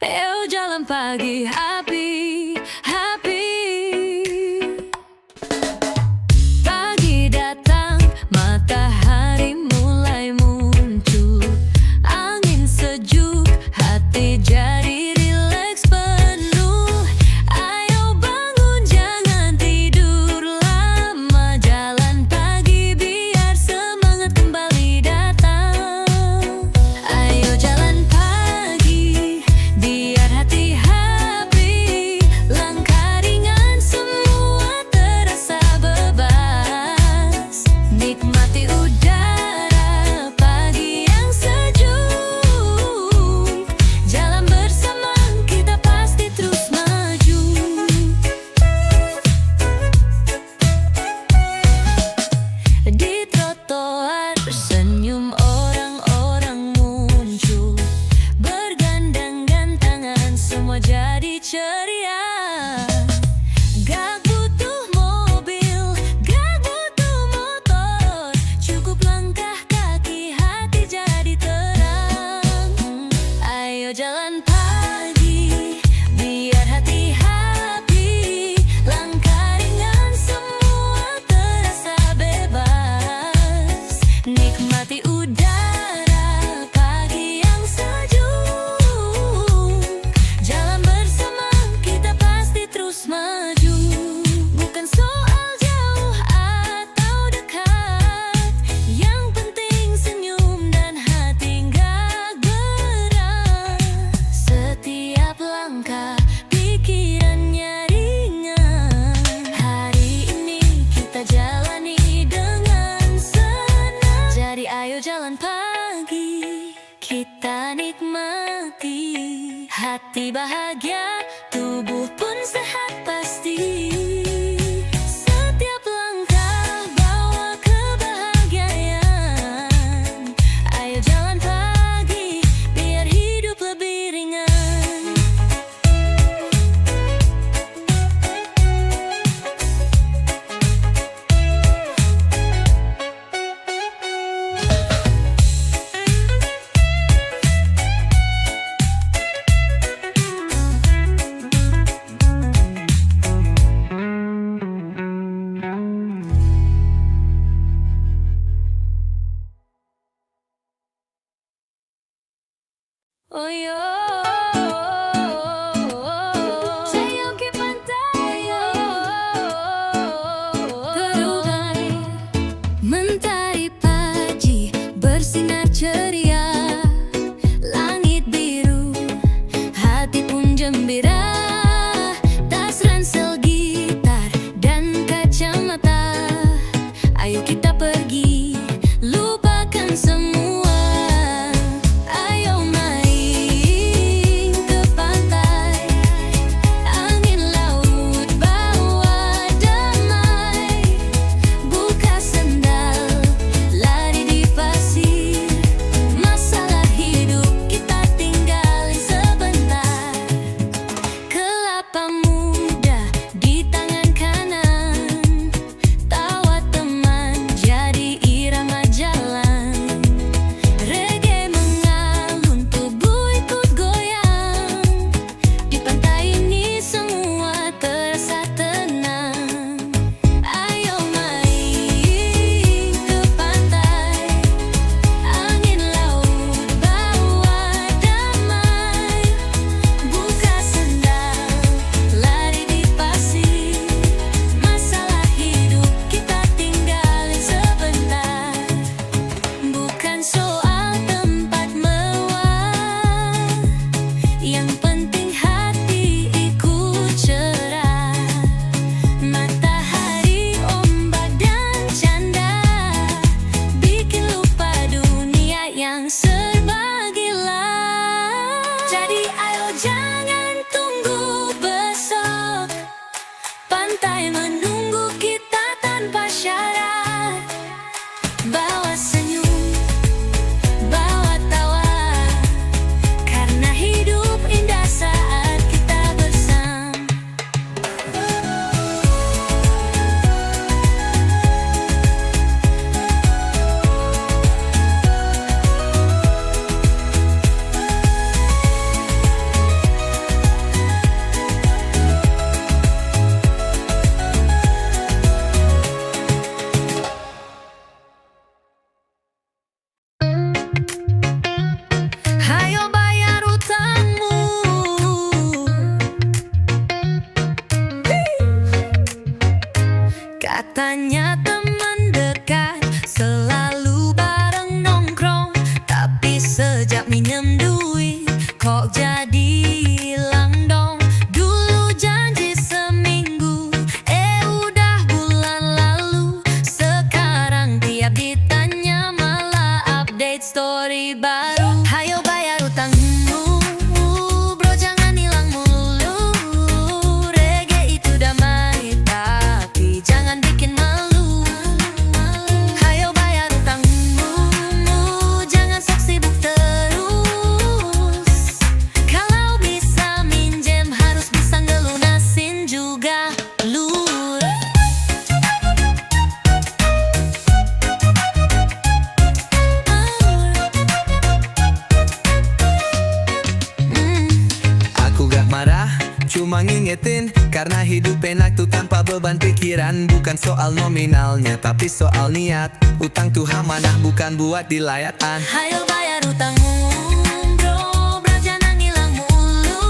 Eu jalan pagi, happy, happy. Pagi datang, matahari mulai muncul. Angin sejuk, hati jadi rileks penuh. Ayo bangun, jangan tidur lama. Jalan pagi biar semangat kembali datang. Ayo jalan pagi, biar hati happy. Langkah ringan semua terasa bebas. Nikmati udara pagi yang sejuk. Jalan bersama kita pasti terus maju. Di trotoar senyum orang-orang muncul. Bergandeng tangan semua jadi ceria. Gak butuh mobil, gak butuh motor. Cukup langkah kaki, hati jadi terang. Ayo jalan pagi, biar hati happy. Langkah ringan semua terasa bebas. Nikmati udara pagi yang sejuk. Jalan bersama kita pasti terus maju. Bukan soal jauh atau dekat. Yang penting senyum dan hati gak berat. Setiap langkah pikirannya ringan. Hari ini kita jalani dengan senang. Jadi ayo jalan pagi, kita nikmati. Hati bahagia, tubuh pun sehat pasti. Setiap langkah bawa kebahagiaan. Ayo jalan pagi, biar hidup lebih ringan. Oh yo, saya ke pantai, terurai mentari pagi bersinar ceria. Langit biru, hati pun gembira. Tas ransel gitar dan kacamata. Ayo kita pergi, lupakan semua. Ayo main ke pantai. Angin laut bawa damai. Buka sendal, lari di pasir. Masalah hidup kita tinggalin sebentar. Kelapa muda di tangan kanan. Tawa teman jadi irama jalan. Reggae mengalun, tubuh ikut goyang. Di pantai ini semua terasa tenang. Ayo main ke pantai. Angin laut bawa damai. Buka sendal, lari di pasir. Masalah hidup kita tinggalin sebentar. Bukan soal tempat mewah. Yang penting hati ikut cerah. Matahari, ombak dan canda bikin lupa dunia yang serba gila. Jadi ayo jangan tunggu besok. Pantai menunggu kita tanpa syarat. Bawa senyum, bawa tawa. Karena hidup indah saat kita bersama. jadi hilang dong. Dulu janji seminggu, udah bulan lalu. Sekarang tiap ditanya malah update story baru. Hayo bayar utangmu, bro, jangan hilang mulu. Reggae itu damai, tapi jangan bikin malu. Hayo bayar utangmu, jangan sok sibuk terus. Kalau bisa minjem, harus bisa ngelunasin juga, lur. Aku gak marah, cuma ngingetin karena hidup enak tuh tanpa beban pikiran. Bukan soal nominalnya, tapi soal niat. Utang tuh amanah, bukan buat dilayatan. Hayo bayar utangmu, bro, jangan hilang mulu.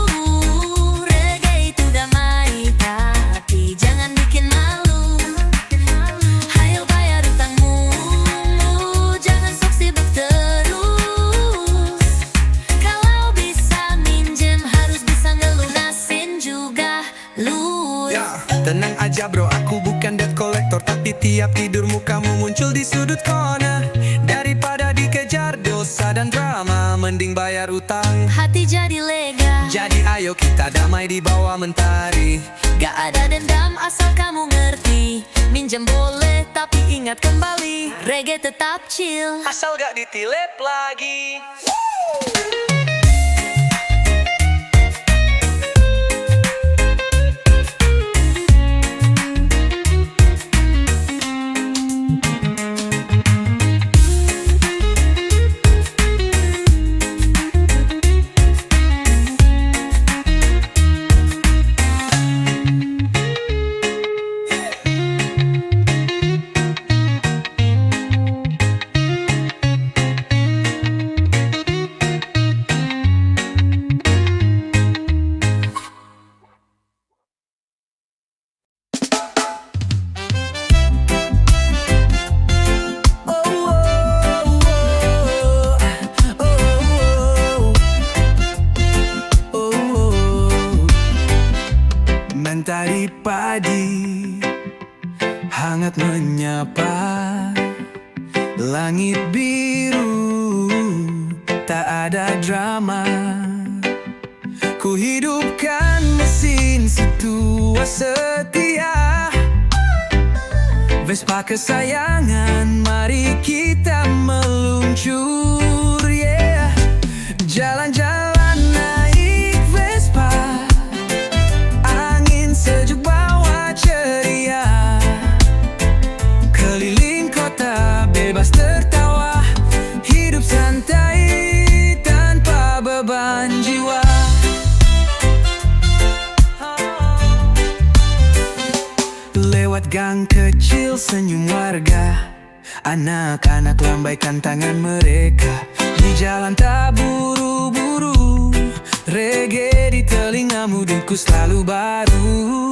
Reggae itu damai, tapi jangan bikin malu. Hayo bayar utangmu, jangan sok sibuk terus. Kalau bisa minjem, harus bisa ngelunasin juga, lur. Tenang aja bro, aku bukan debt collector, tapi tiap tidurmu kamu muncul di sudut corner. Daripada dikejar dosa dan drama, mending bayar utang. Hati jadi lega, Jadi ayo kita damai di bawah mentari. gak ada dendam asal kamu ngerti. Minjem boleh tapi ingat kembali, reggae tetap chill. Asal gak ditilep lagi. Mentari padi hangat menyapa, langit biru tak ada drama. Ku hidupkan mesin setua setia, Vespa kesayangan, mari kita meluncur, yeah. Jalan-jalan naik Vespa, sejuk bawa ceria, keliling kota bebas tertawa, hidup santai tanpa beban jiwa. Lewat gang kecil senyum warga, anak-anak lambaikan tangan mereka. Di jalan tak buru-buru, reggae di telingamu, dengku selalu baru.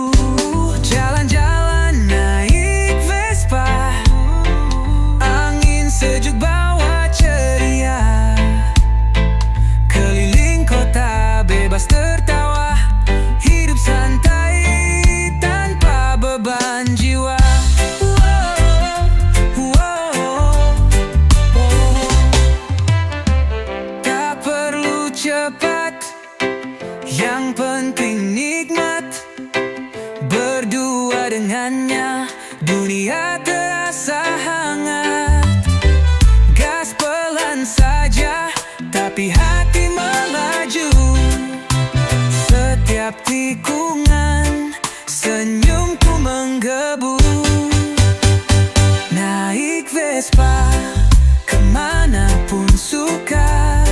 Jalan-jalan naik Vespa, angin sejuk bawa ceria, keliling kota bebas tertawa, hidup santai tanpa beban jiwa. Tak perlu cepat, yang penting nikmat. Berdua dengannya, dunia terasa hangat. Gas pelan saja, tapi hati melaju. Setiap tikungan, senyumku menggebu. Naik Vespa, kemanapun suka.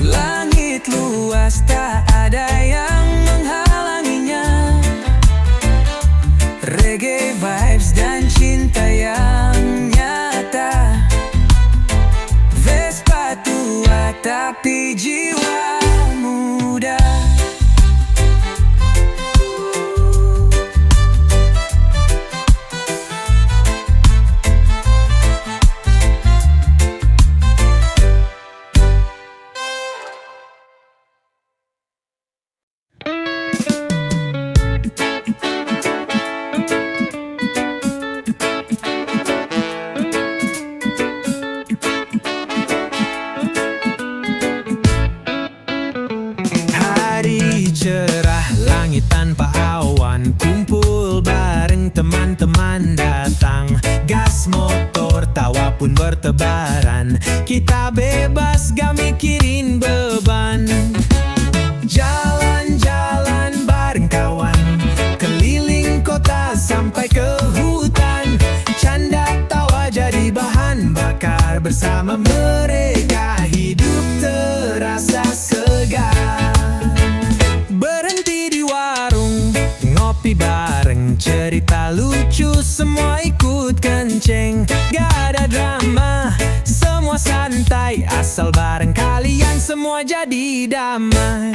Langit luas, tak ada yang menghalanginya. Reggae vibes dan cinta yang nyata. Vespa tua tapi jiwa muda. lebaran. Kita bebas gak mikirin beban. Jalan-jalan bareng kawan, keliling kota sampai ke hutan. Canda tawa jadi bahan bakar, bersama mereka hidup terasa segar. Berhenti di warung, ngopi bareng, cerita lucu semua ikut kenceng. Gak ada drama, semua santai, asal bareng kalian semua jadi damai.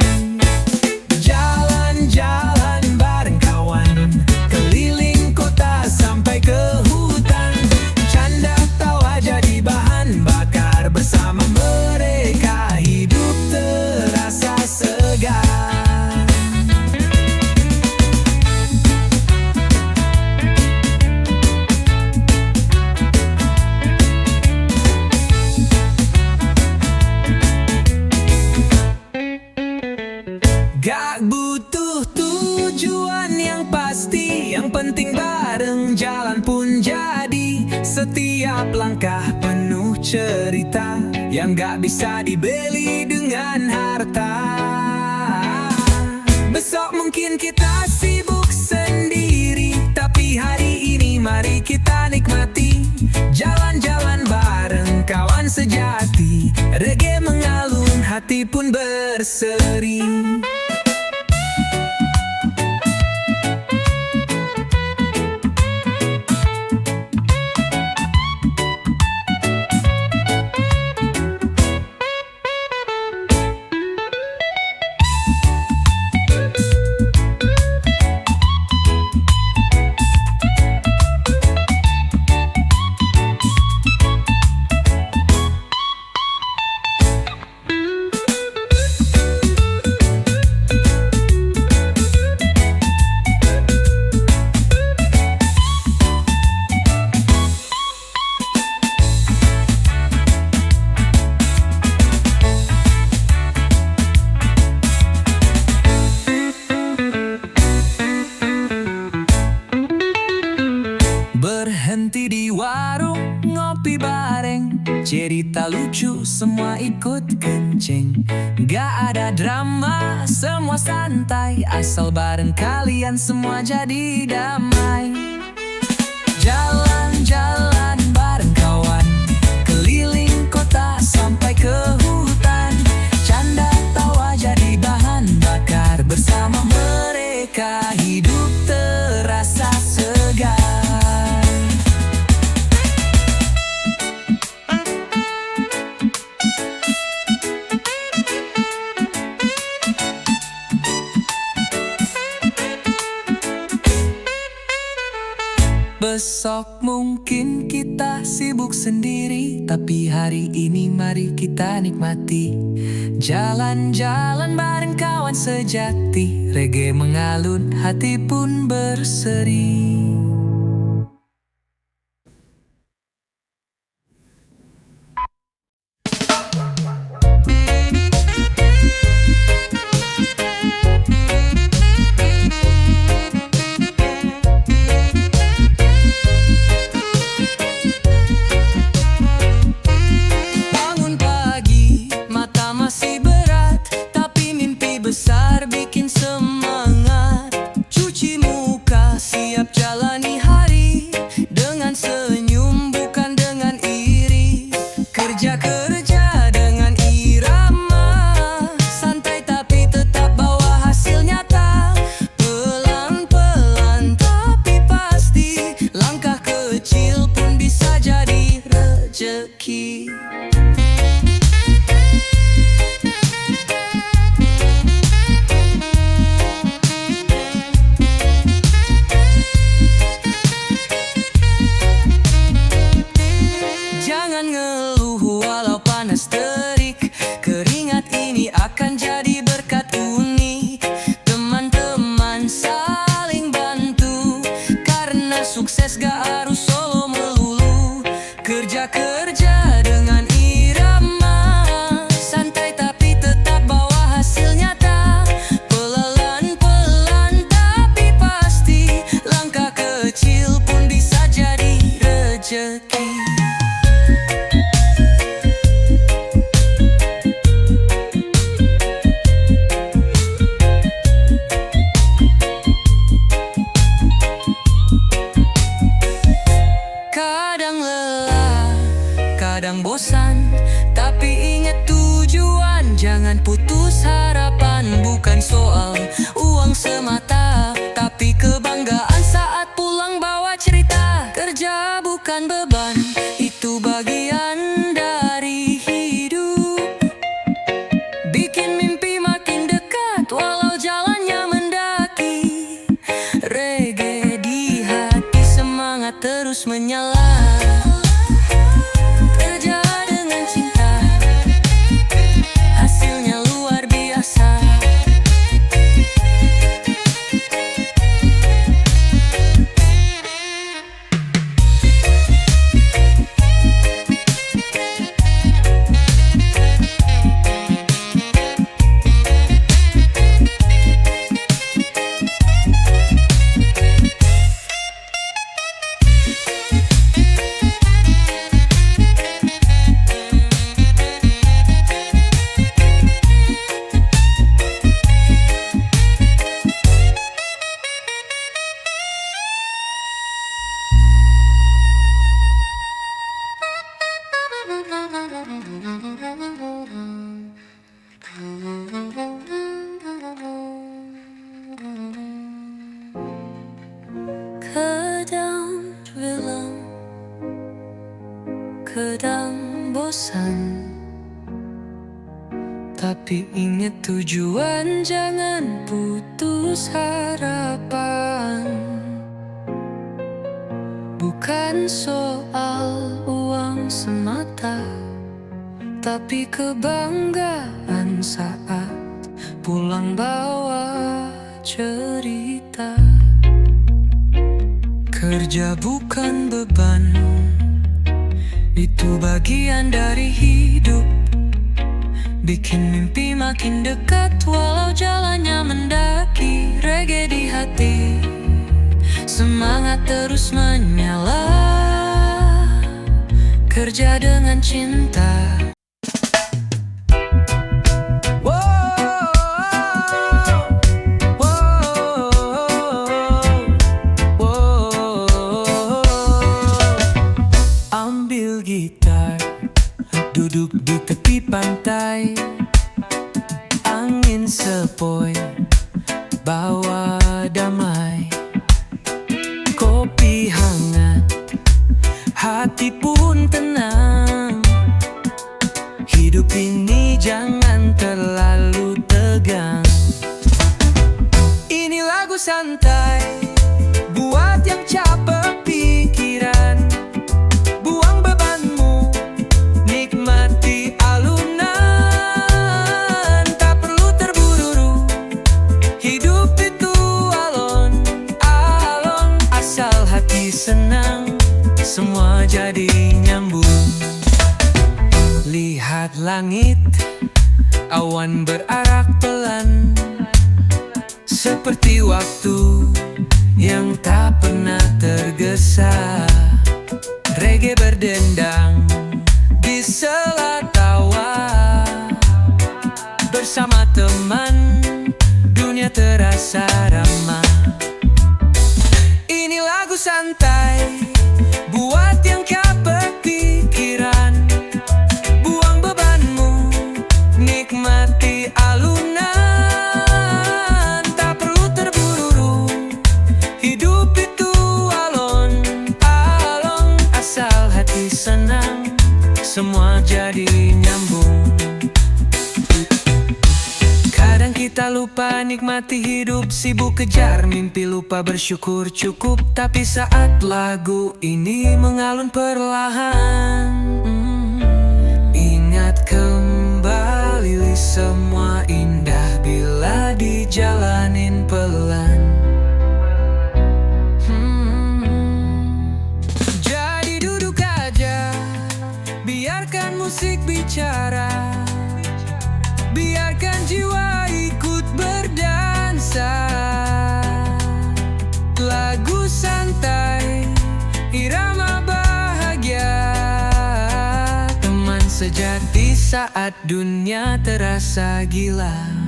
Jalan-jalan bareng kawan, keliling kota sampai ke hutan. Canda tawa jadi bahan bakar, bersama mereka hidup terasa segar. Gak butuh tujuan yang pasti, yang penting bareng jalan pun jadi. Setiap langkah penuh cerita yang gak bisa dibeli dengan harta. Besok mungkin kita sibuk sendiri, tapi hari ini mari kita nikmati. Jalan-jalan bareng kawan sejati, reggae mengalun, hati pun berseri. Berhenti di warung, ngopi bareng, cerita lucu semua ikut kenceng. Gak ada drama, semua santai, asal bareng kalian semua jadi damai. Jalan-jalan bareng kawan, keliling kota sampai ke hutan. Canda tawa jadi bahan bakar, bersama mereka hidup terasa segar. Besok mungkin kita sibuk sendiri, tapi hari ini mari kita nikmati. Jalan-jalan bareng kawan sejati, reggae mengalun, hati pun berseri. Besar bikin semangat, cuci muka siap jalani hari, dengan senyum bukan dengan iri. Kerja-kerja dengan irama, santai tapi tetap bawa hasil nyata. Pelan-pelan tapi pasti, langkah kecil pun bisa jadi rezeki. bukan soal uang semata, tapi kebanggaan saat pulang bawa cerita. Kerja bukan beban, itu bagian dari hidup. Bikin mimpi makin dekat walau jalannya mendaki. Reggae di hati, semangat terus menyala. Kerja dengan cinta, hasilnya luar biasa. Kadang bilang, kadang bosan, tapi ingat tujuan, jangan putus harapan. Bukan soal uang semata, tapi kebanggaan saat pulang bawa cerita. Kerja bukan beban, itu bagian dari hidup. Bikin mimpi makin dekat walau jalannya mendaki. Reggae di hati, semangat terus menyala. Kerja dengan cinta. Ambil gitar, duduk di tepi pantai, angin sepoi, bawa damai. Kopi hangat, hati pun tenang. Hidup ini jangan terlalu tegang. Ini lagu santai buat yang capek pikiran. Buang bebanmu, nikmati alunan. Tak perlu terburu-buru, hidup itu alon-alon. Asal hati senang, semua jadi nyambung. Lihat langit, awan berarak pelan, seperti waktu yang tak pernah tergesa. Reggae berdendang di sela tawa. Bersama teman, dunia terasa ramah. Ini lagu santai buat yang capek pikiran. Buang bebanmu, nikmati alunan. Tak perlu terburu-buru, hidup itu alon-alon. Asal hati senang, semua jadi nyambung. Kadang kita lupa nikmati hidup, sibuk kejar mimpi, lupa bersyukur cukup. Tapi saat lagu ini mengalun perlahan, ingat kembali semua indah bila dijalanin pelan. Jadi duduk aja, biarkan musik bicara. Biarkan jiwa ikut berdansa. Lagu santai, irama bahagia. Teman sejati saat dunia terasa gila.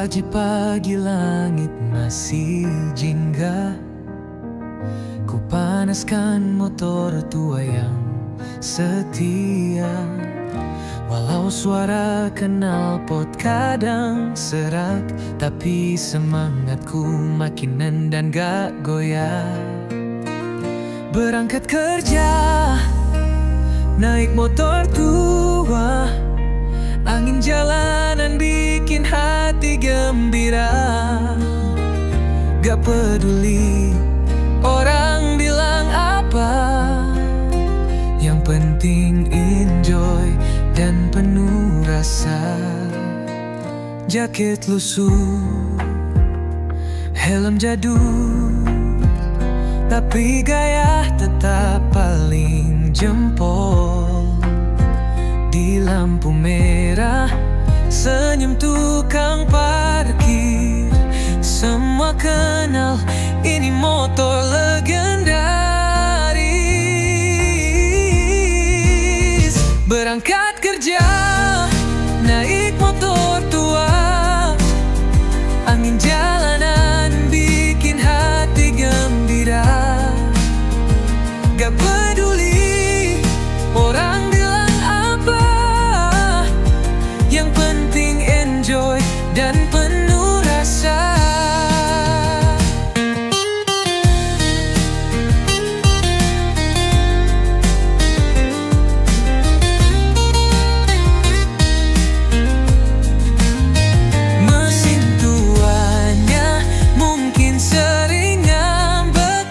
Pagi-pagi langit masih jingga, ku panaskan motor tua yang setia. Walau suara knalpot kadang serak, tapi semangatku makin nendang gak goyah. Berangkat kerja, naik motor tua, angin jalanan bikin hati gembira. Gak peduli orang bilang apa, yang penting enjoy dan penuh rasa. Jaket lusuh, helm jadul, tapi gaya tetap paling jempol. Di lampu merah, senyum tukang parkir, semua kenal ini motor legendaris. Berangkat kerja, naik motor tua, angin jalanan bikin hati gembira. Gak peduli orang bilang apa, yang penting enjoy dan penuh rasa. Mesin tuanya mungkin sering ngambek,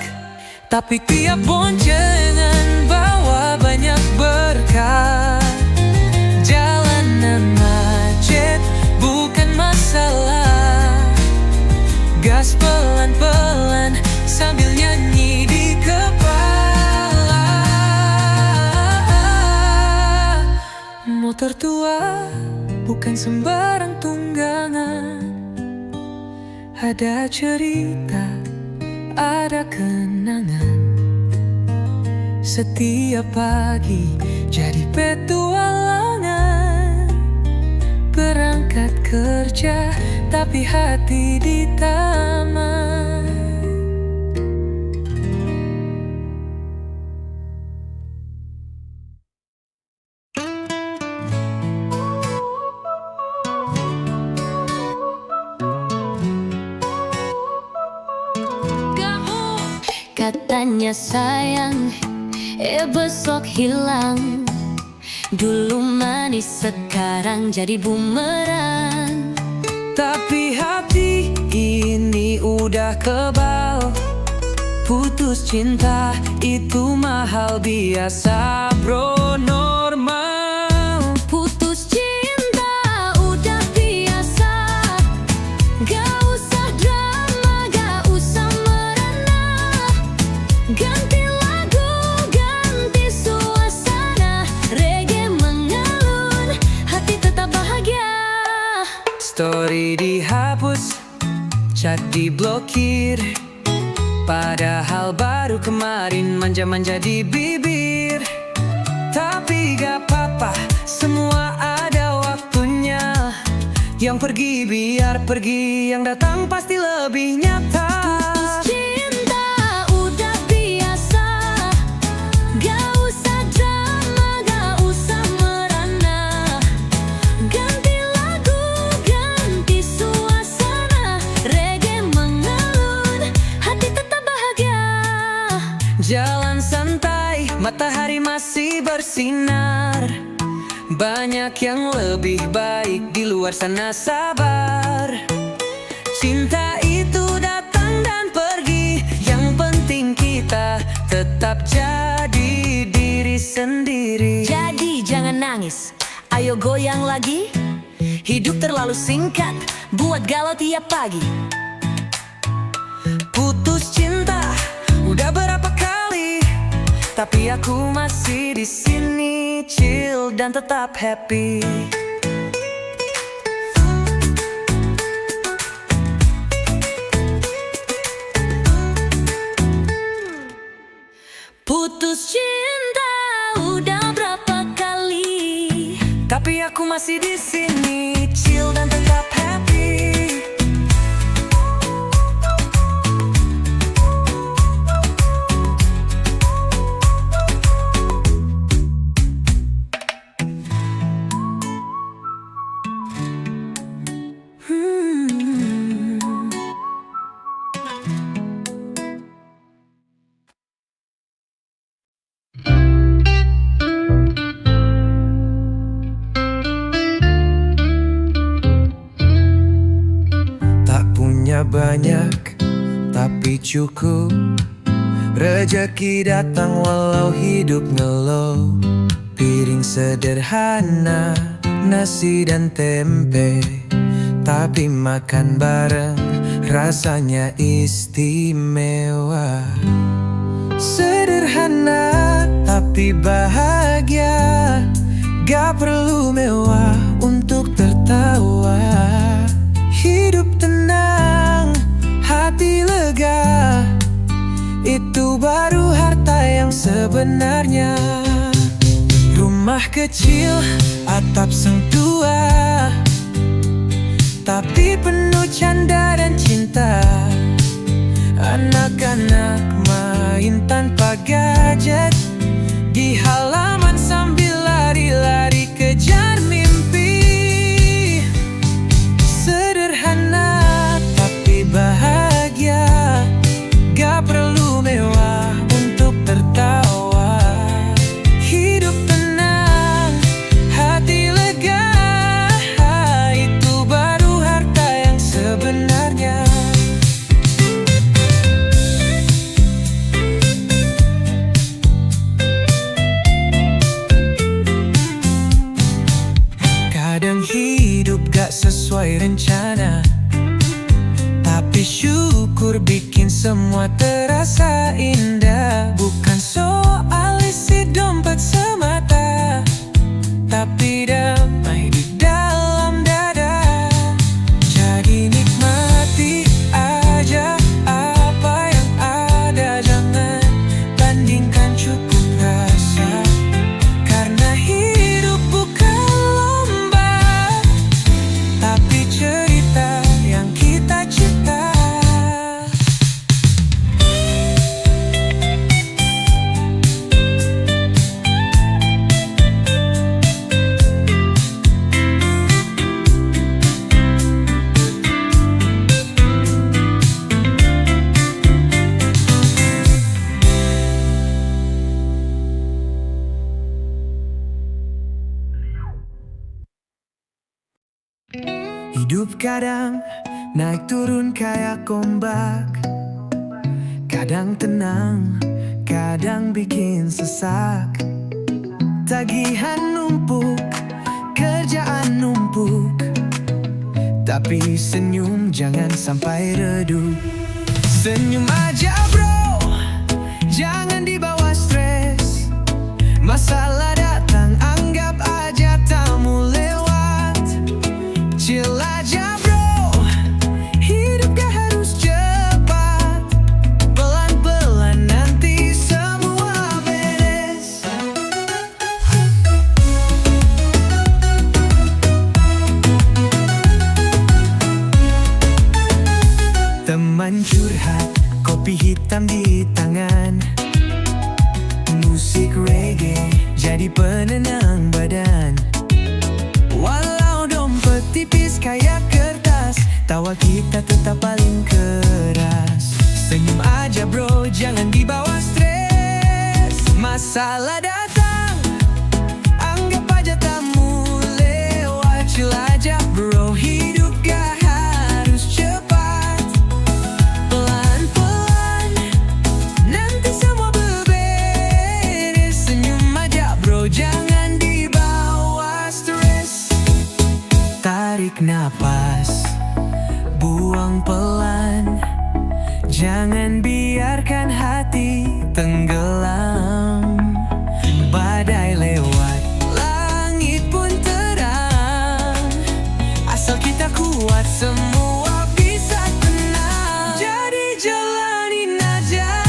tapi tiap boncengan bawa banyak berkah. Jalanan macet bukan masalah, gas pelan-pelan sambil nyanyi di kepala. Motor tua bukan sembarang tunggangan, ada cerita, ada kenangan. Setiap pagi jadi petualangan, berangkat kerja tapi hati di taman. Katanya sayang, besok hilang. Dulu manis, sekarang jadi bumerang. Tapi hati ini udah kebal, putus cinta itu mahal biasa bro, normal. Putus cinta udah biasa, gak usah drama, gak usah merana. Ganti lagu, ganti suasana, reggae mengalun, hati tetap bahagia. Story dihapus, chat diblokir, padahal baru kemarin manja-manja di bibir. Tapi gak apa-apa, semua ada waktunya. Yang pergi biar pergi, yang datang pasti lebih nyata. Putus cinta udah biasa, gak usah drama, gak usah merana. Ganti lagu, ganti suasana, reggae mengalun, hati tetap bahagia. Jalan santai, matahari masih bersinar. Banyak yang lebih baik di luar sana, sabar. Cinta itu datang dan pergi, yang penting kita tetap jadi diri sendiri. Jadi jangan nangis, ayo goyang lagi. Hidup terlalu singkat, buat galau tiap pagi. Putus cinta udah berapa kali, tapi aku masih di sini, chill dan tetap happy. Putus cinta udah berapa kali, tapi aku masih di sini, chill dan tetap happy. cukup. Rezeki datang walau hidup ngelow. Piring sederhana, nasi dan tempe, tapi makan bareng rasanya istimewa. Sederhana tapi bahagia, gak perlu mewah untuk tertawa. Hidup tenang, hati lega, itu baru harta yang sebenarnya. Rumah kecil, atap seng tua, tapi penuh canda dan cinta. Anak-anak main tanpa gadget di halaman sambil lari-lari kejar mimpi. Sederhana tapi bahagia, gak perlu mewah untuk tertawa. Hidup tenang, hati lega, itu baru harta yang sebenarnya. Kadang hidup gak sesuai rencana, tapi syukur bikin semua terasa indah. Bukan soal isi dompet semata, tapi damai di dalam dada. Jadi nikmati aja apa yang ada, jangan bandingkan, cukup rasa. Karena hidup bukan lomba, tapi cerita yang kita cipta. Hidup kadang naik turun kayak ombak, kadang tenang, kadang bikin sesak. Tagihan numpuk, kerjaan numpuk, tapi senyum jangan sampai redup. Senyum aja bro, jangan dibawa stres. Masalah datang, anggap aja tamu lewat. Chill aja bro, hidup gak harus cepat. Pelan-pelan nanti semua beres. Teman curhat, kopi hitam di tangan, musik reggae jadi penenang badan. Walau dompet tipis kayak kertas, tawa kita tetap paling keras. Senyum aja bro, jangan dibawa stres. Masalah datang, anggap aja tamu lewat. Chill aja bro, hidup gak harus cepat. Pelan-pelan nanti semua beberes. Senyum aja bro, jangan dibawa stres. Tarik napas, buang pelan, jangan biarkan hati tenggelam. Badai lewat, langit pun terang. Asal kita kuat, semua bisa tenang. Jadi jalanin aja,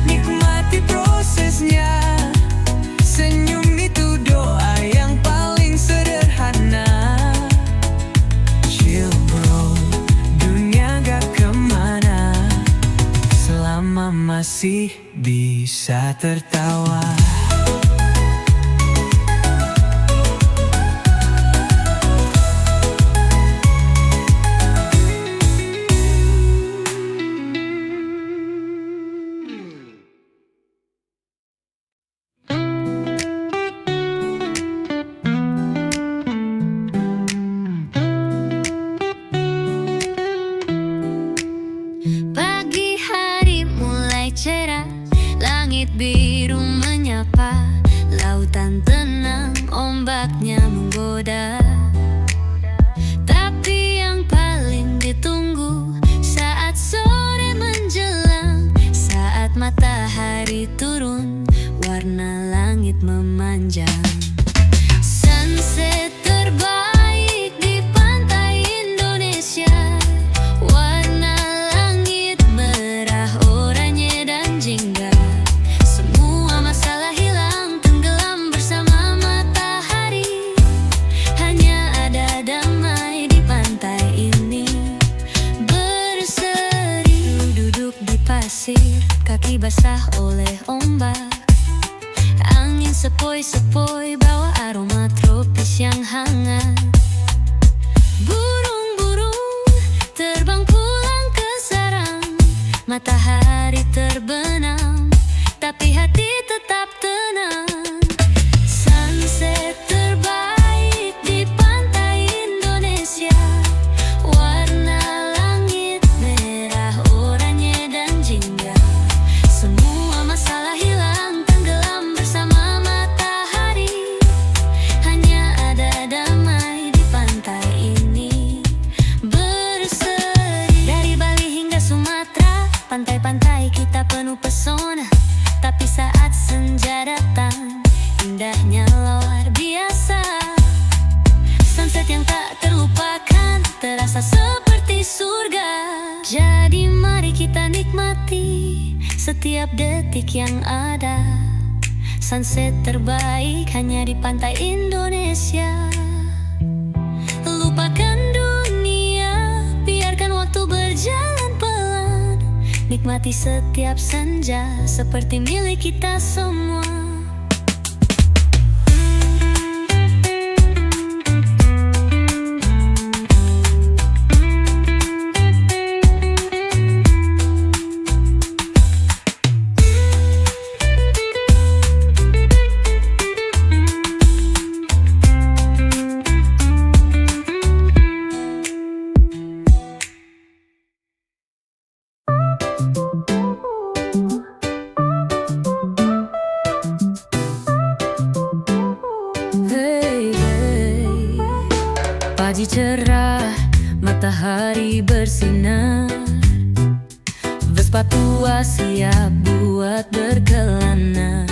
nikmati prosesnya. Senyum itu doa yang paling sederhana. Chill bro, dunia gak kemana selama masih bisa tertawa. Pagi hari langit biru menyapa, lautan tenang, ombaknya menggoda. Tapi yang paling ditunggu saat sore menjelang, saat matahari turun, warna langit memanjang. Sunset terbaik di pantai Indonesia, warna langit merah, oranye dan jingga. Semua masalah hilang, tenggelam bersama matahari. Hanya ada damai di pantai ini, berseri. Duduk di pasir, kaki basah oleh ombak. Angin sepoi-sepoi bawa aroma tropis yang hangat. Burung-burung terbang pulang ke sarang, matahari terbenam, tapi hati tetap tenang. Sunset terbaik di pantai Indonesia, warna langit merah, oranye dan jingga. Semua masalah hilang, tenggelam bersama matahari. Hanya ada damai di pantai ini, berseri. Dari Bali hingga Sumatera, pantai-pantai kita penuh pesona. Tapi saat senja datang, indahnya luar biasa. Sunset yang tak terlupakan, terasa seperti surga. Jadi mari kita nikmati setiap detik yang ada. Sunset terbaik hanya di pantai Indonesia. Lupakan dunia, biarkan waktu berjalan pelan. Nikmati setiap senja seperti milik kita semua. Pagi cerah, matahari bersinar. Vespa tua siap buat berkelana.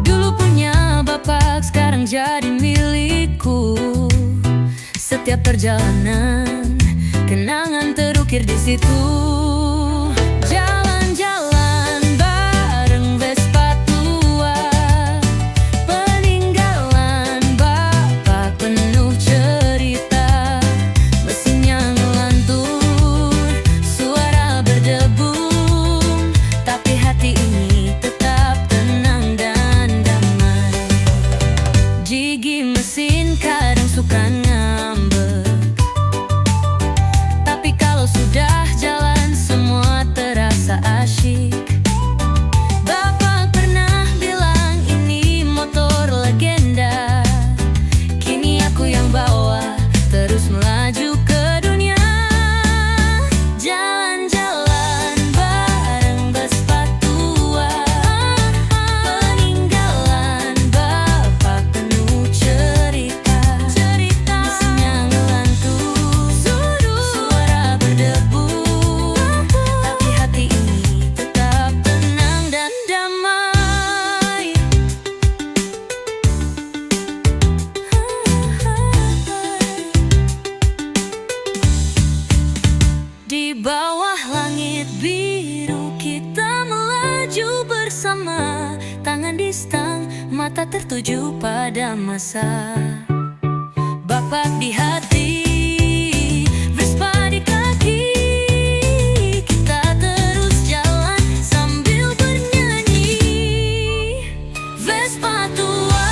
Dulu punya bapak, sekarang jadi milikku. Setiap perjalanan, kenangan terukir di situ. Jalan-jalan bareng Vespa tua, peninggalan bapak penuh cerita. Mesinnya ngelantur, suara berdebum, tapi hati ini tetap tenang dan damai. Gigi mesin kadang suka ngambek, tapi kalau sudah jalan semua terasa asyik. Bapak pernah bilang ini motor legenda, kini aku yang bawa terus melaju ke dunia. Jalan-jalan bareng Vespa tua, peninggalan bapak penuh cerita. Mesinnya ngelantur, suara berdebu, tapi hati ini tetap tenang dan damai. Di bawah langit biru kita melaju bersama, tangan di stang, mata tertuju pada masa. Bapak di hati, Vespa di kaki, kita terus jalan sambil bernyanyi. Vespa tua,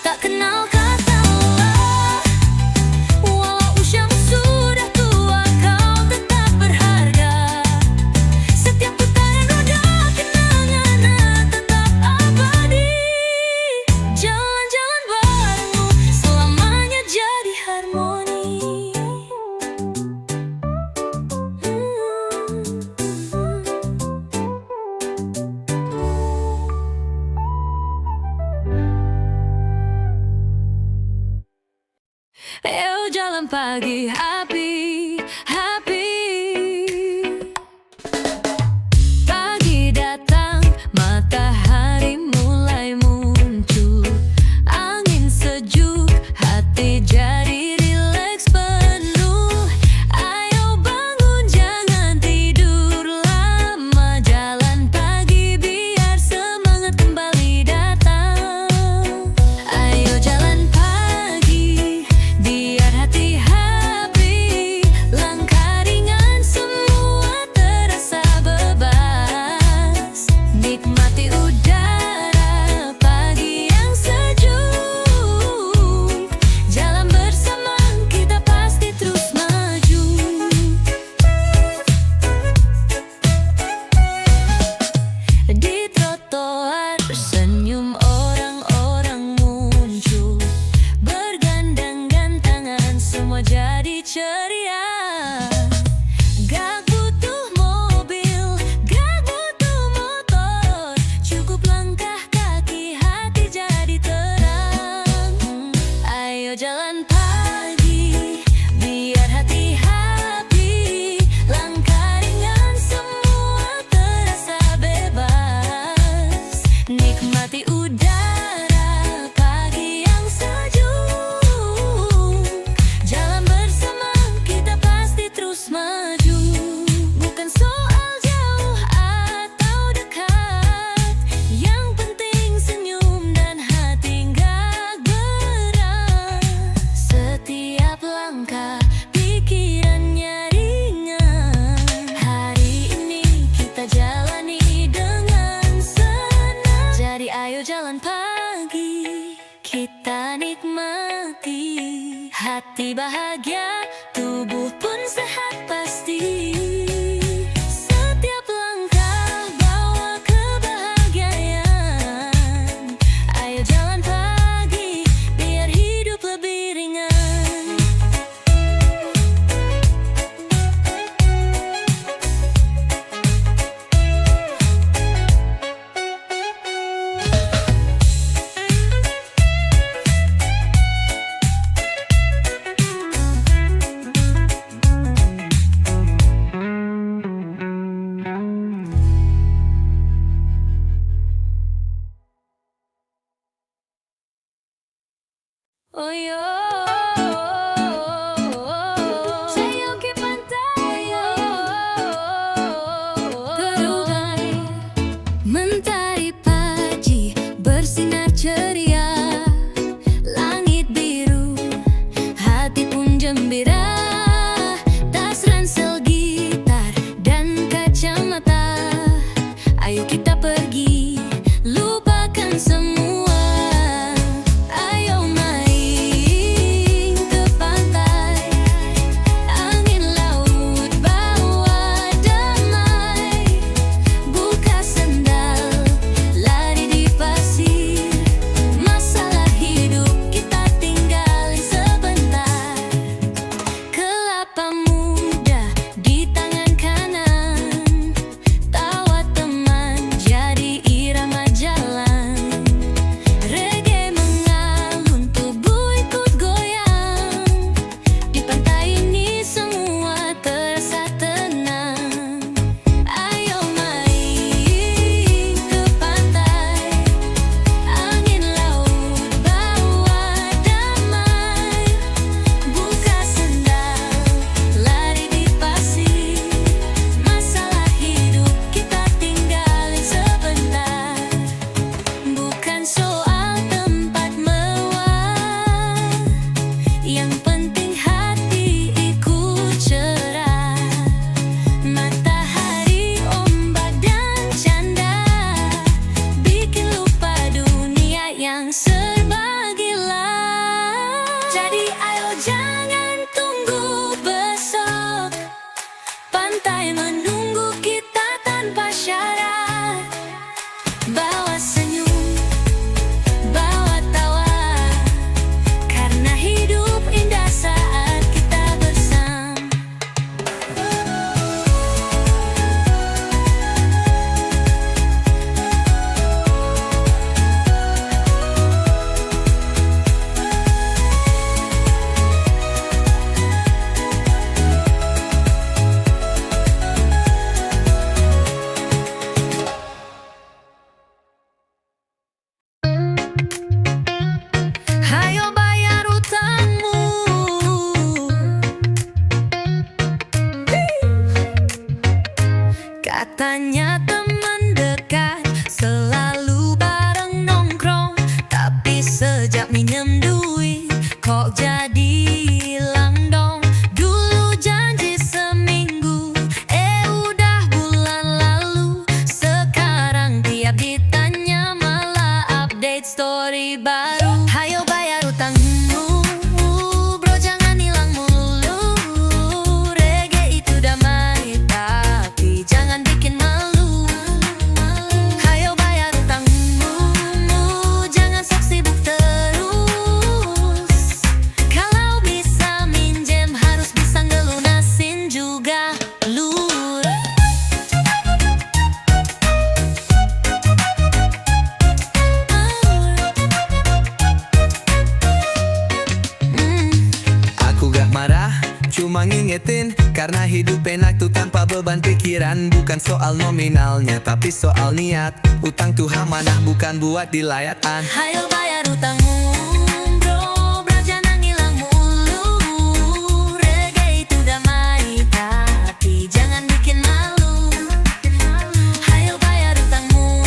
tak kenal kata lelah. Walau usiamu sudah tua, kau tetap berharga. Setiap putaran roda, kenangan tetap abadi. Jalan-jalan barengmu selamanya jadi harmoni. pagi happy. Pagi datang, matahari mulai muncul, angin sejuk, hati jadi rileks penuh. Ayo bangun, jangan tidur lama, jalan pagi biar semangat kembali datang. Ayo jalan pagi biar hati happy, langkah ringan semua terasa bebas. Nikmati udara pagi yang sejuk, jalan bersama kita pasti terus maju. Di trotoar senyum orang-orang muncul, bergandeng-gandengan semua jadi ceria. Gak butuh mobil, gak butuh motor, cukup langkah kaki hati jadi terang. Ayo jalan pagi biar hati happy, langkah ringan semua terasa bebas. Nikmati udara pagi yang sejuk, jalan bersama kita pasti terus maju. Bukan soal jauh atau dekat, yang penting senyum dan hati gak berat. Setiap langkah pikirannya ringan, hari ini kita jalani dengan senang. Jadi ayo jalan pagi, kita nikmati, hati bahagia, tubuh pun sehat pasti. Setiap langkah bawa kebahagiaan. Ayo jalan pagi biar hidup lebih ringan. Oh yo, saya ke pantai, terurai mentari pagi bersinar ceria, langit biru, hati pun gembira. Tas ransel gitar dan kacamata, ayo kita pergi, lupakan semua. Ayo main ke pantai, angin laut bawa damai. Buka sendal, lari di pasir, masalah hidup kita tinggalin sebentar. Kelapa muda di tangan kanan, tawa teman jadi Karena hidup enak tuh tanpa beban pikiran. Bukan soal nominalnya tapi soal niat. Utang tuh amanah bukan buat dilayatan. Hayo bayar utangmu bro, bro jangan hilang mulu. Reggae itu damai tapi jangan bikin malu. Hayo bayar utangmu,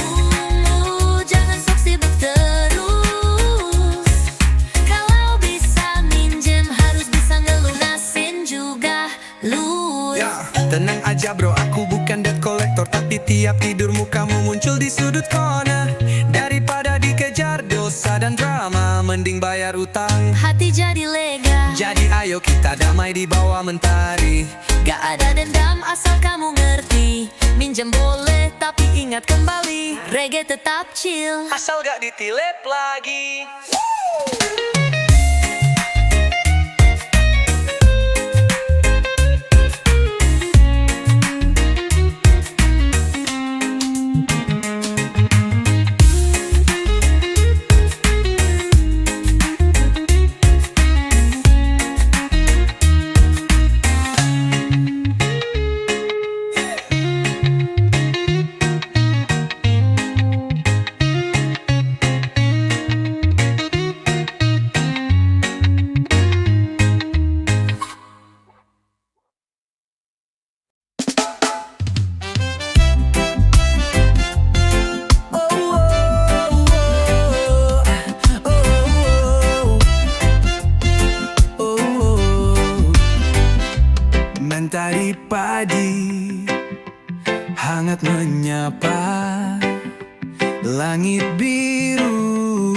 jangan sok sibuk terus. Kalau bisa minjem harus bisa ngelunasin juga lu. Tenang aja bro, aku bukan debt collector. Tapi tiap tidurmu kamu muncul di sudut kona. Daripada dikejar dosa dan drama, mending bayar utang, Hati jadi lega, jadi ayo kita damai di bawah mentari. gak ada dendam asal kamu ngerti. Minjem boleh tapi ingat kembali, reggae tetap chill. Asal gak ditilep lagi. Mentari padi hangat menyapa, langit biru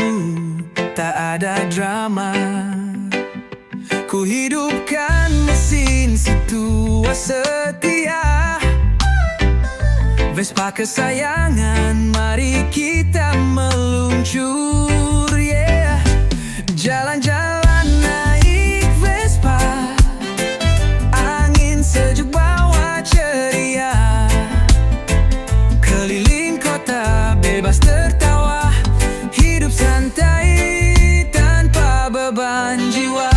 tak ada drama. Ku hidupkan mesin si tua setia, Vespa kesayangan, mari kita meluncur, yeah. Jalan-jalan naik Vespa, angin sejuk bawa ceria, keliling kota bebas tertawa, hidup santai tanpa beban jiwa.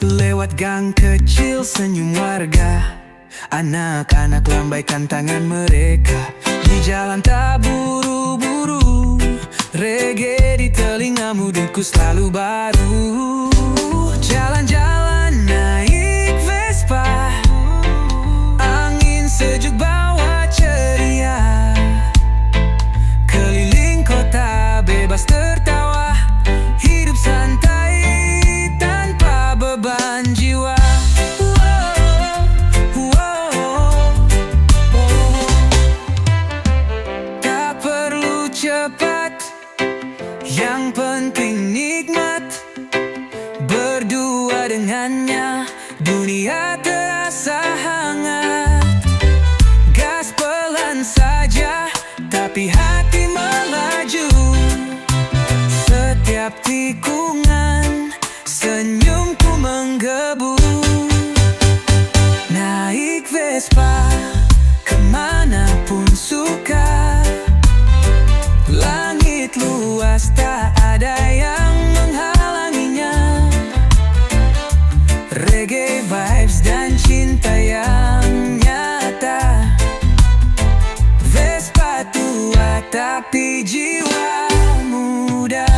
Lewat gang kecil senyum warga, anak-anak lambaikan tangan mereka. Di jalan tak buru-buru, reggae di telinga mudinku selalu baru. Jalan-jalan naik Vespa, angin sejuk bawa ceria, keliling kota bebas tertawa, hidup santai tanpa beban jiwa. Tak perlu cepat, yang penting nikmat. Berdua dengannya dunia terasa hangat. Gas pelan saja tapi hati melaju. Setiap tikungan senyumku menggebu. Naik Vespa kemanapun suka, langit luas tak ada yang menghalanginya. Reggae vibes dan cinta yang nyata. Vespa tua tapi jiwa muda.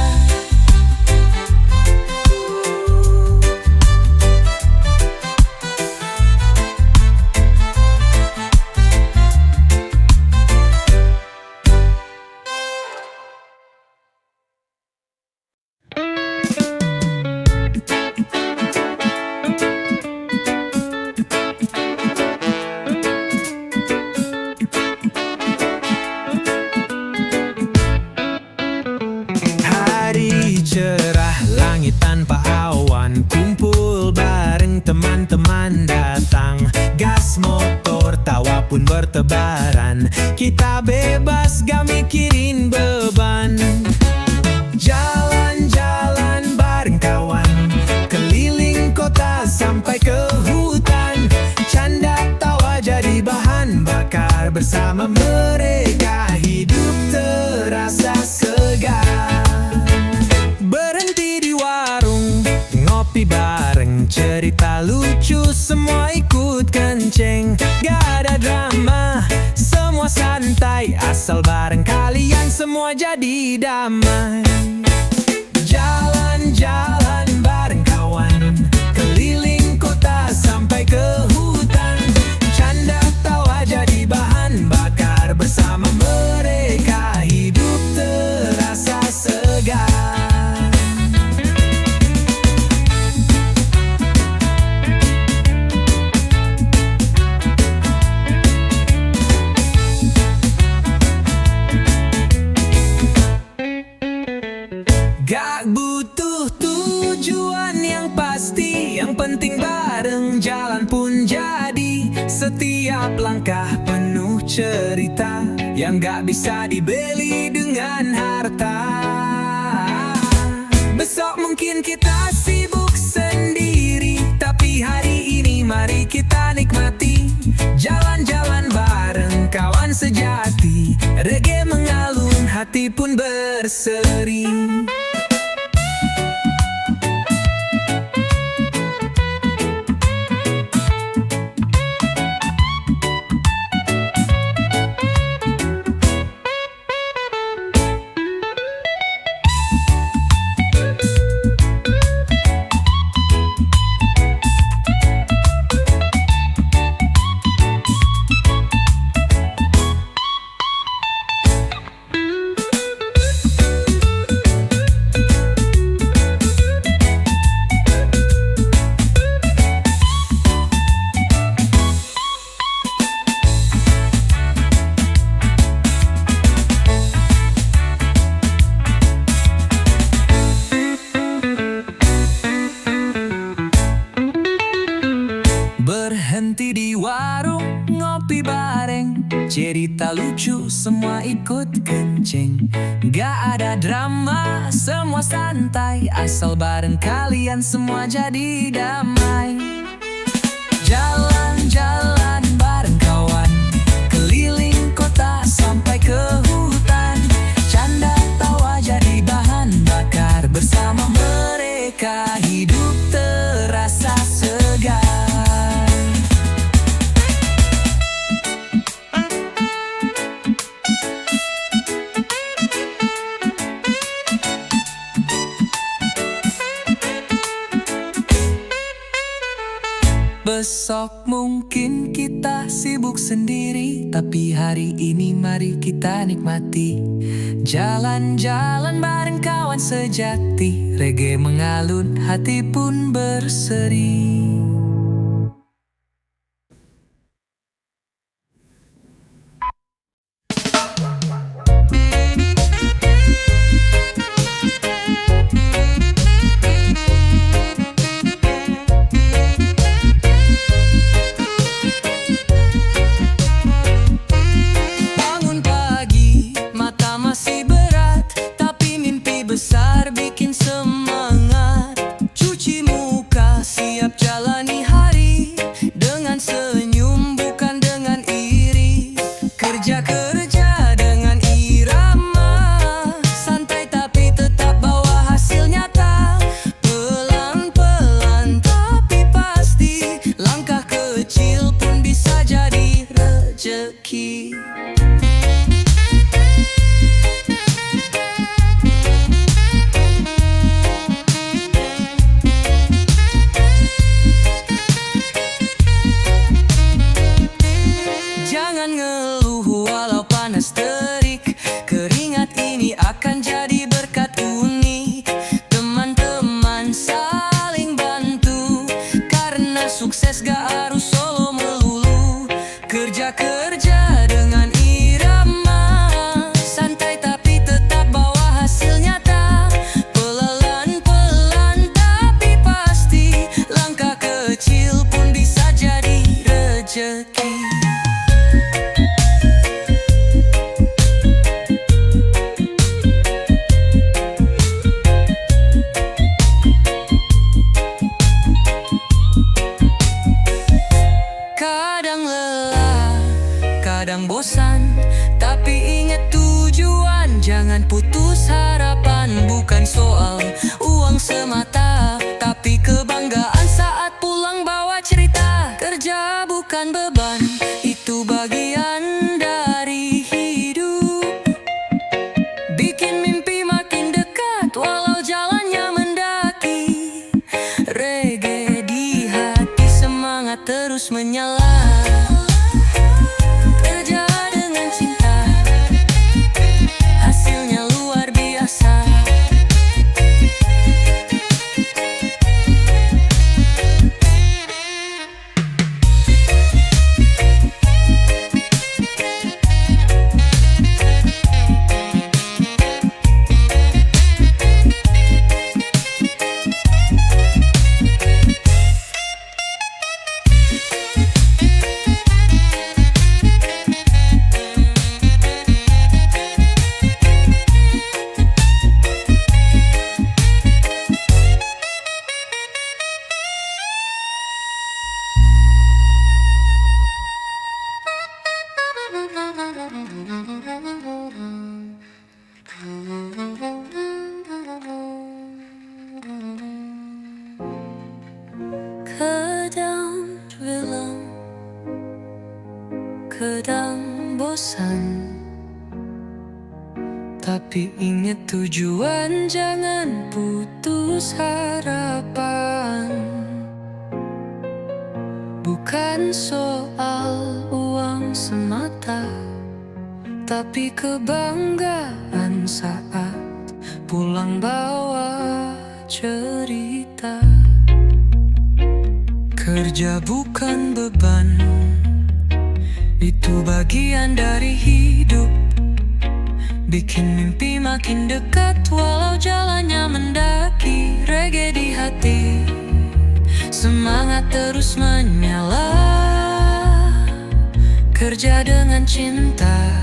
Cerah langit tanpa awan, kumpul bareng teman-teman datang. Gas motor tawa pun bertebaran, kita bebas gak mikirin beban. Jalan-jalan bareng kawan, keliling kota sampai ke hutan. Canda tawa jadi bahan bakar, bersama mereka hidup terasa segar. Berhenti di warung, lucu, semua ikut kenceng. Gak ada drama, semua santai, asal bareng kalian semua jadi damai. Jalan-jalan bareng kawan, keliling kota sampai ke hutan. Canda tawa jadi bahan bakar, bersama mereka hidup terasa segar. Gak butuh tujuan yang pasti, yang penting bareng jalan pun jadi. Setiap langkah penuh cerita yang gak bisa dibeli dengan harta. Besok mungkin kita sibuk sendiri, tapi hari ini mari kita nikmati. Jalan-jalan bareng kawan sejati, reggae mengalun, hati pun berseri. Berhenti di warung, ngopi bareng, cerita lucu, semua ikut kenceng. Gak ada drama, semua santai, asal bareng kalian semua jadi damai. Jalan-jalan bareng kawan, keliling kota sampai ke hutan. Canda tawa jadi bahan bakar, bersama mereka hidup terasa segar. Besok mungkin kita sibuk sendiri, tapi hari ini mari kita nikmati. Jalan-jalan bareng kawan sejati, reggae mengalun, hati pun berseri. Besar bikin semangat, cuci muka, siap jalani hari dengan senyum bukan dengan iri. Kerja-kerja dengan irama, santai tapi tetap bawa hasil nyata. Pelan-pelan tapi pasti, langkah kecil pun bisa jadi rezeki. Jangan ngeluh walau panas terik, keringat ini akan jadi berkat unik. Teman-teman saling bantu, karena sukses gak harus solo melulu. Kerja-kerja dengan irama, santai tapi tetap bawa hasil nyata. Pelan-pelan tapi pasti, langkah kecil pun bisa jadi rezeki. Kadang lelah, kadang bosan, tapi ingat tujuan, jangan putus harapan. Bukan soal uang semata, tapi kebanggaan saat pulang bawa cerita. beban, itu bagian dari hidup. Bikin mimpi makin dekat walau jalannya mendaki. Reggae di hati, semangat terus menyala. Kerja dengan cinta, hasilnya luar biasa. Kadang bilang, kadang bosan, tapi ingat tujuan, jangan putus harapan. Bukan soal uang semata, tapi kebanggaan saat pulang bawa cerita. Kerja bukan beban, itu bagian dari hidup. Bikin mimpi makin dekat walau jalannya mendaki. Reggae di hati, semangat terus menyala. Kerja dengan cinta.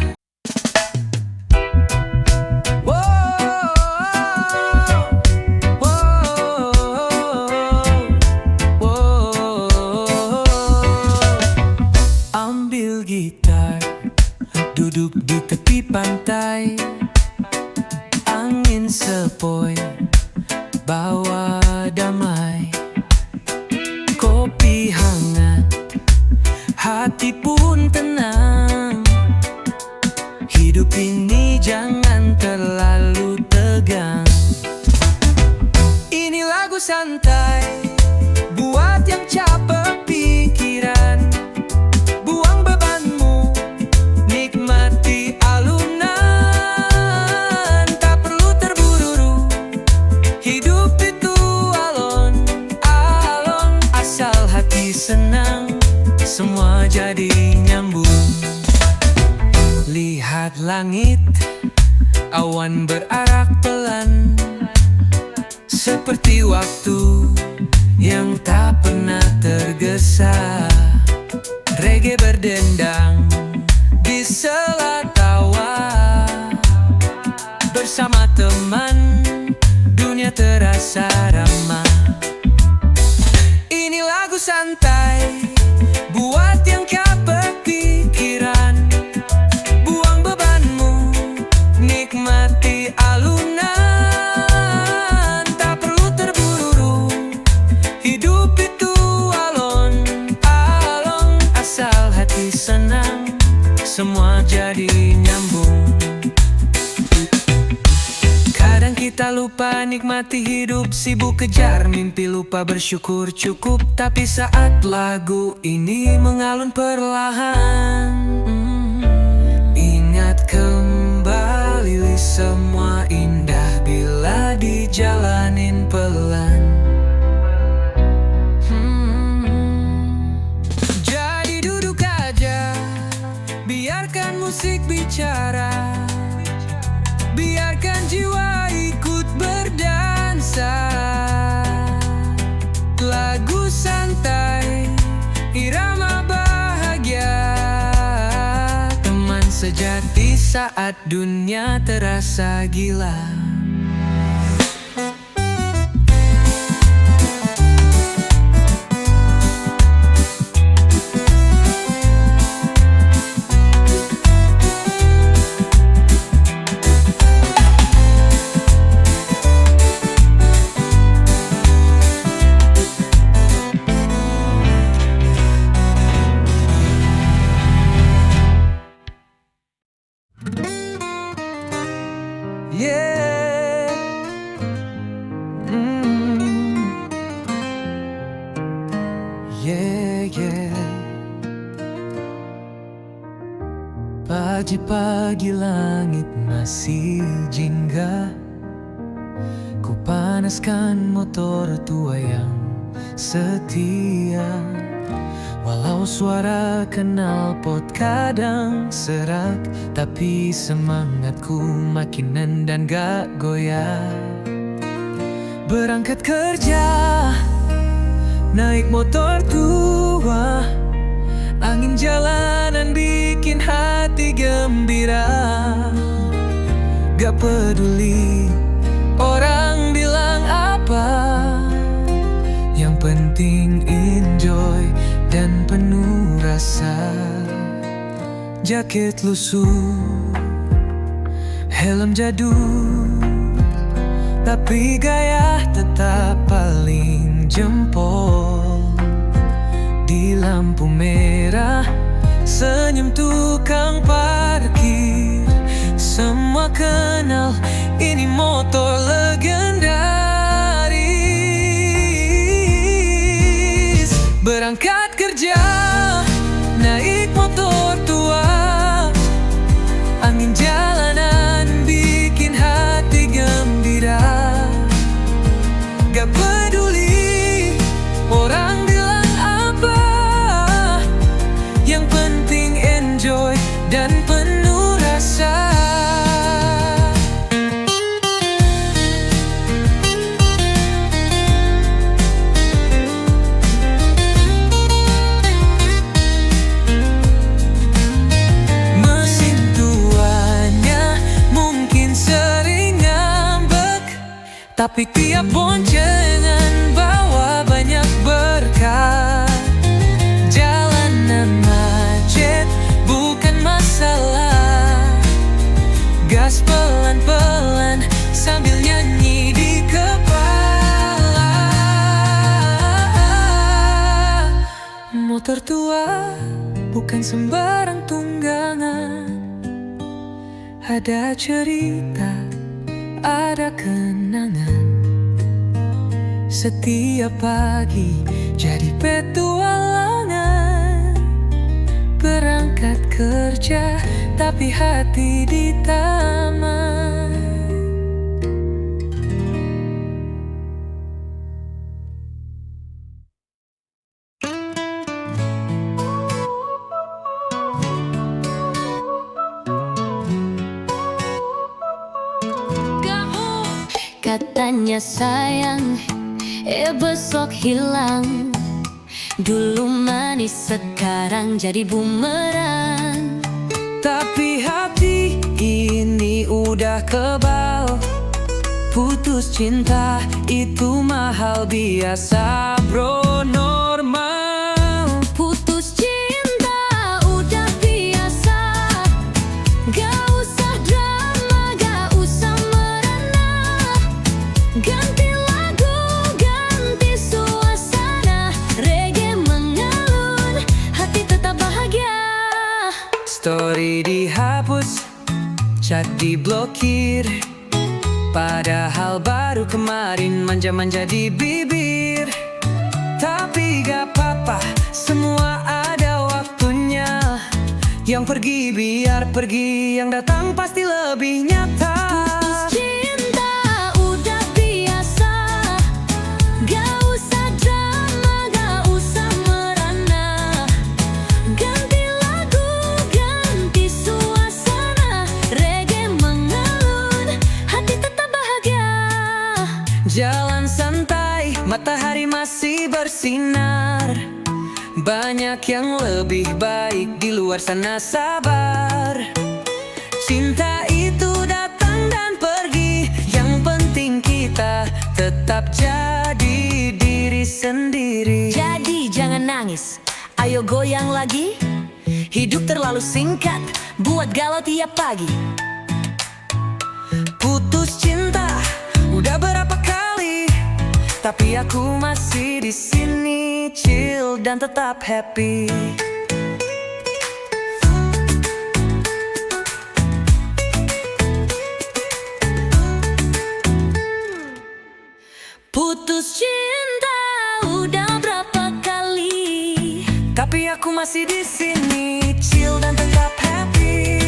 Ambil gitar, duduk di tepi pantai. Angin sepoi, bawa damai. Kopi hangat, hati pun tenang. Hidup ini jangan terlalu tegang. Ini lagu santai buat yang capek pikiran. Buang bebanmu, nikmati alunan. Tak perlu terburu-buru, hidup itu alon-alon. Asal hati senang, semua jadi nyambung. Lihat langit, awan berarak pelan, seperti waktu yang tak pernah tergesa. Reggae berdendang di sela tawa. Bersama teman, dunia terasa ramah. Ini lagu santai buat yang capek pikiran. Buang bebanmu, nikmati alunan. Tak perlu terburu-buru, hidup itu alon-alon. Asal hati senang, semua jadi nyambung. Kadang kita lupa nikmati hidup, sibuk kejar mimpi, lupa bersyukur cukup. Tapi saat lagu ini mengalun perlahan, ingat kembali semua indah bila dijalanin pelan. Jadi duduk aja, biarkan musik bicara. Biarkan jiwa ikut berdansa. Lagu santai, irama bahagia. Teman sejati saat dunia terasa gila. Pagi-pagi langit masih jingga. Ku panaskan motor tua yang setia. Walau suara knalpot kadang serak, tapi semangatku makin nendang gak goyah. Berangkat kerja, naik motor tua. Angin jalanan bikin hati gembira. Gak peduli orang bilang apa, yang penting enjoy dan penuh rasa. Jaket lusuh, helm jadul, tapi gaya tetap paling jempol. Di lampu merah, senyum tukang parkir. Semua kenal, ini motor legendaris. Berangkat kerja, naik motor tua. Angin jalanan bikin hati gembira. Gak peduli orang bilang apa, yang penting enjoy dan penuh rasa. Mesin tuanya mungkin sering ngambek, tapi tiap boncengan bawa banyak berkah. Jalanan macet bukan masalah. Gas pelan-pelan sambil nyanyi di kepala. Motor tua bukan sembarang tunggangan. Ada cerita, ada kenangan. Setiap pagi jadi petualangan. Berangkat kerja tapi hati di taman. Katanya sayang, besok hilang. Dulu manis, sekarang jadi bumerang. Tapi hati ini udah kebal. Putus cinta itu mahal biasa bro, normal. Putus cinta udah biasa. Gak usah drama, gak usah merana. Ganti lagu, ganti suasana. Reggae mengalun, hati tetap bahagia. Story dihapus, chat diblokir. Padahal baru kemarin manja-manja di bibir. Tapi gak apa-apa, semua ada waktunya. Yang pergi biar pergi, yang datang pasti lebih nyata. Putus cinta udah biasa. Gak usah drama, gak usah merana. Ganti lagu, ganti suasana. Reggae mengalun, hati tetap bahagia. Jalan santai, matahari masih bersinar. Banyak yang lebih baik di luar sana, sabar. Cinta itu datang dan pergi, yang penting kita tetap jadi diri sendiri. Jadi jangan nangis, ayo goyang lagi. Hidup terlalu singkat, buat galau tiap pagi. Putus cinta udah berapa kali, tapi aku masih di sini, chill dan tetap happy. Putus cinta udah berapa kali, tapi aku masih di sini, chill dan tetap happy.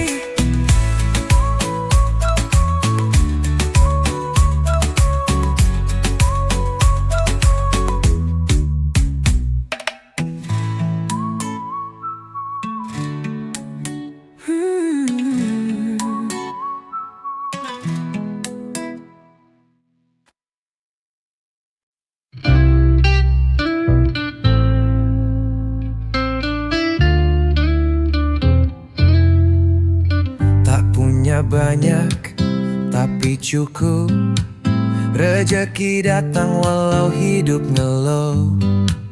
banyak tapi cukup. Rezeki datang walau hidup ngeluh.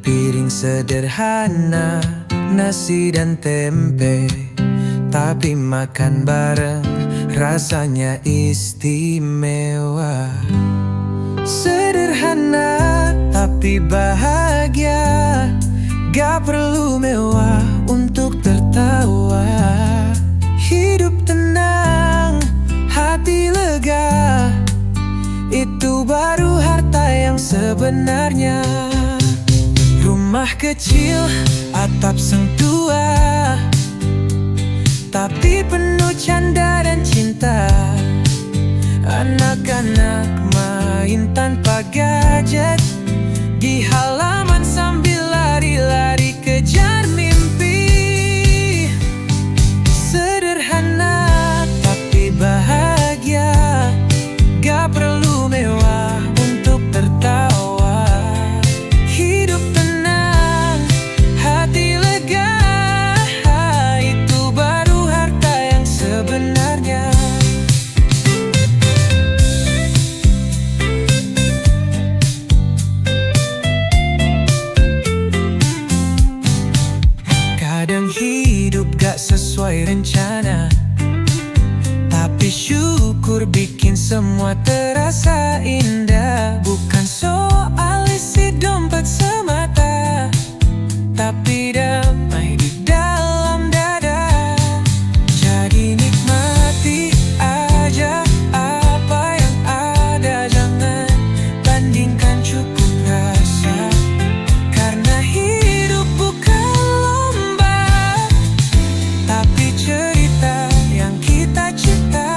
Piring sederhana, nasi dan tempe, tapi makan bareng rasanya istimewa. Sederhana tapi bahagia, gak perlu mewah untuk tertawa. Hidup tenang, hati lega, itu baru harta yang sebenarnya. Rumah kecil, atap sentua, tapi penuh canda dan cinta. Anak-anak main tanpa gadget di halaman sambil lari-lari kejar mimpi. Sederhana tapi bahagia, gak perlu mewah untuk tertawa. Hidup tenang, hati lega, itu baru harta yang sebenarnya. Kadang hidup gak sesuai rencana, tapi syukur bikin semua terasa indah. Bukan soal isi dompet semata, tapi damai di dalam dada. Jadi nikmati aja apa yang ada, jangan bandingkan, cukup rasa. Karena hidup bukan lomba, tapi cerita yang kita cipta.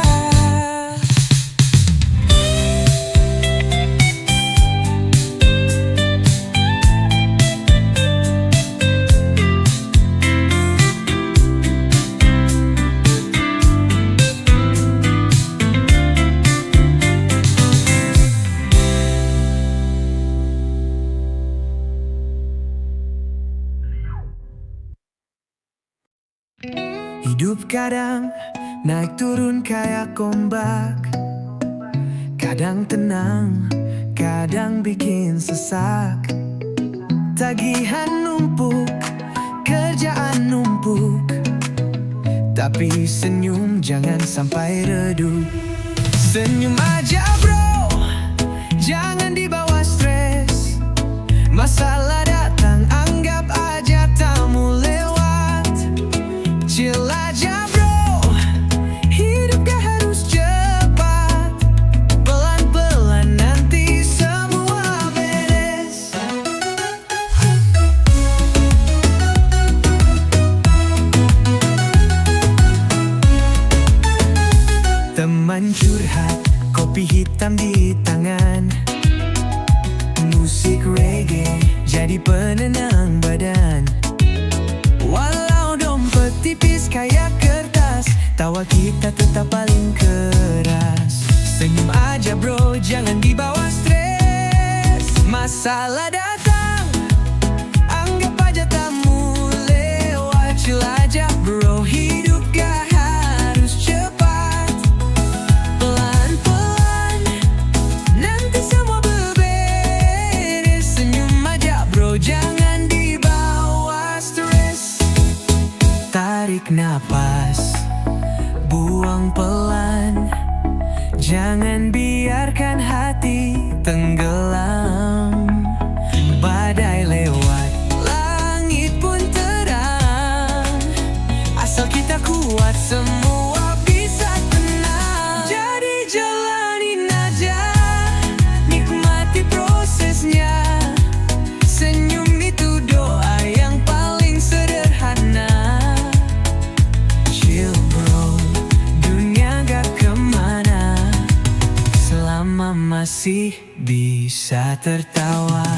Hidup kadang naik turun kayak ombak, kadang tenang, kadang bikin sesak. Tagihan numpuk, kerjaan numpuk, tapi senyum jangan sampai redup. Senyum aja bro, jangan dibawa stres. Masalah datang, anggap aja tamu lewat. Chill aja bro, hidup gak harus cepat. Pelan-pelan nanti semua beres. Teman curhat, kopi hitam di tangan, musik reggae jadi penenang badan. Walau dompet tipis kayak kertas, tawa kita tetap paling keras. Senyum aja bro, jangan dibawa stres. Masalah datang, anggap aja tamu lewat. Chill aja bro, hidup gak harus cepat. Pelan-pelan nanti semua beberes. Senyum aja bro, jangan dibawa stres. Tarik napas, buang pelan, jangan biarkan hati tenggelam. Badai lewat, langit pun terang. Asal kita kuat, semua bisa tenang. Jadi jalanin aja, nikmati prosesnya. Senyum itu doa yang paling sederhana. Chill bro, dunia gak kemana selama masih bisa tertawa.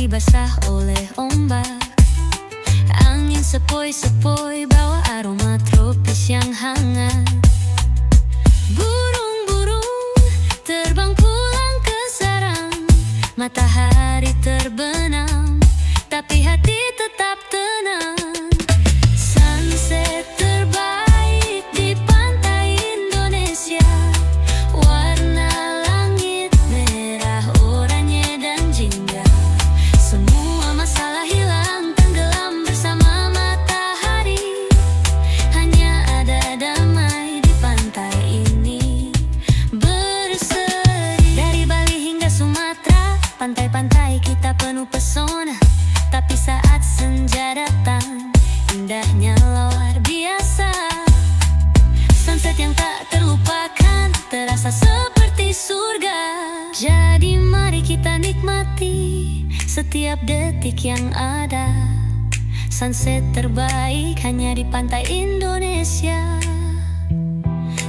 basah oleh ombak. Angin sepoi-sepoi bawa aroma tropis yang hangat. Burung-burung terbang pulang ke sarang. Matahari terbenam, tapi hati tetap tenang. Sunset terbaik di pantai Indonesia. Warna langit merah, oranye dan jingga. Semua masalah hilang, tenggelam bersama matahari. Hanya ada damai di pantai ini berseri. Dari Bali hingga Sumatera, pantai-pantai kita penuh pesona. Tapi saat senja datang, indahnya luar biasa. Sunset yang tak terlupakan, terasa seperti surga. Jadi mari kita nikmati setiap detik yang ada. Sunset terbaik hanya di pantai Indonesia.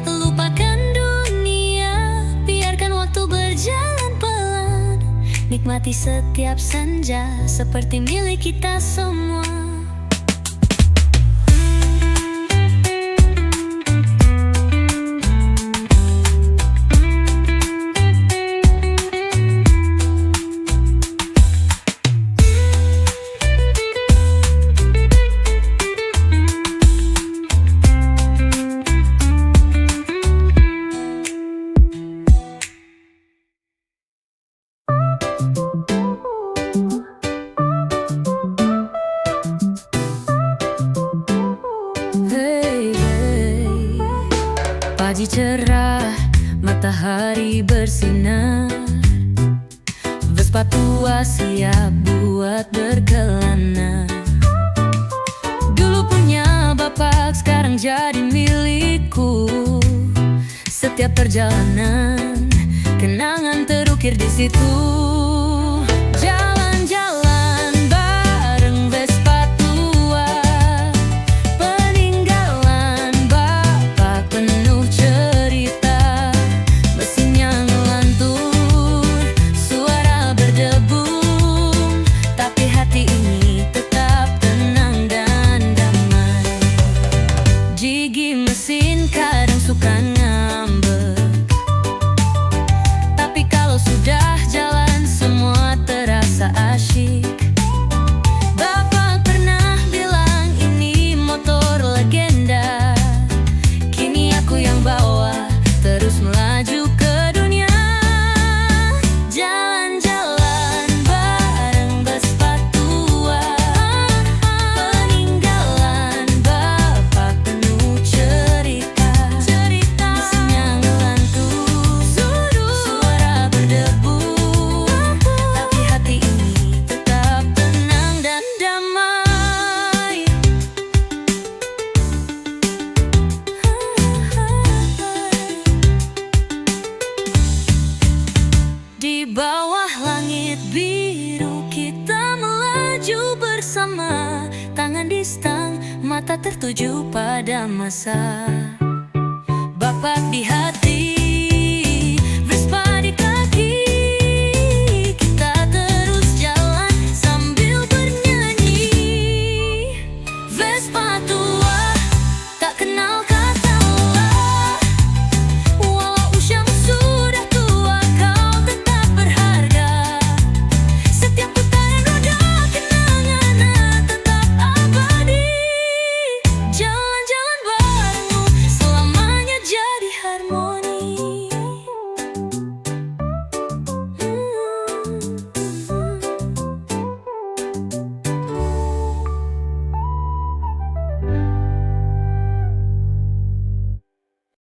Lupakan dunia, biarkan waktu berjalan pelan. Nikmati setiap senja seperti milik kita semua. Pagi cerah, matahari bersinar. Vespa tua siap buat berkelana. Dulu punya bapak, sekarang jadi milikku. Setiap perjalanan, kenangan terukir di situ. Jalan-jalan bareng Vespa tua. Peninggalan bapak penuh cerita. Mesinnya ngelantur, suara berdebum. Tapi hati ini tetap tenang dan damai. Gigi mesin kadang suka ngambek, tapi kalau sudah jalan semua terasa asyik. Bapak pernah bilang ini motor legenda. Kini aku yang bawa, terus melaju ke dunia. Jalan-jalan bareng Vespa tua. Peninggalan bapak penuh cerita. Mesinnya ngelantur, suara berdebu. Tapi hati ini tetap tenang dan damai. Di bawah langit biru kita melaju bersama. Tangan di stang, mata tertuju pada masa. Bapak di hati, Vespa di kaki. Kita terus jalan sambil bernyanyi. Vespa tua.